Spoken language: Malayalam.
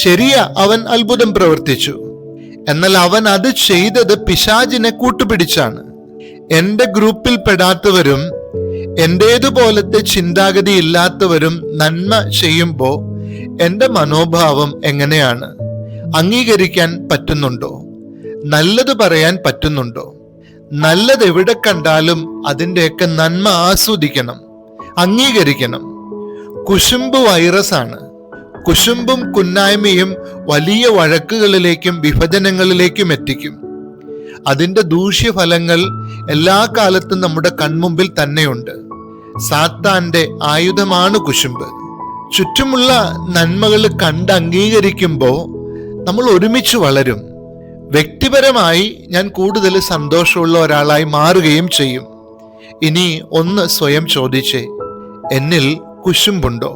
ശരിയാ, അവൻ അത്ഭുതം പ്രവർത്തിച്ചു. എന്നാൽ അവൻ അത് ചെയ്തത് പിശാചിനെ കൂട്ടുപിടിച്ചാണ്. എന്റെ ഗ്രൂപ്പിൽ പെടാത്തവരും എന്റേതുപോലത്തെ ചിന്താഗതി ഇല്ലാത്തവരും നന്മ ചെയ്യുമ്പോൾ എന്റെ മനോഭാവം എങ്ങനെയാണ്? അംഗീകരിക്കാൻ പറ്റുന്നുണ്ടോ? നല്ലത് പറയാൻ പറ്റുന്നുണ്ടോ? നല്ലത് എവിടെ കണ്ടാലും അതിൻ്റെയൊക്കെ നന്മ ആസ്വദിക്കണം, അംഗീകരിക്കണം. കുശുമ്പ് വൈറസ് ആണ്. കുശുമ്പും കുന്നായ്മയും വലിയ വഴക്കുകളിലേക്കും വിഭജനങ്ങളിലേക്കും എത്തിക്കും. അതിൻ്റെ ദൂഷ്യഫലങ്ങൾ എല്ലാ കാലത്തും നമ്മുടെ കൺമുമ്പിൽ തന്നെയുണ്ട്. സാത്താന്റെ ആയുധമാണ് കുശുമ്പ്. ചുറ്റുമുള്ള നന്മകൾ കണ്ട് അംഗീകരിക്കുമ്പോൾ നമ്മൾ ഒരുമിച്ച് വളരും. വ്യക്തിപരമായി ഞാൻ കൂടുതൽ സന്തോഷമുള്ള ഒരാളായി മാറുകയും ചെയ്യും. ഇനി ഒന്ന് സ്വയം ചോദിച്ചേ, എന്നിൽ കുശുമ്പുണ്ടോ?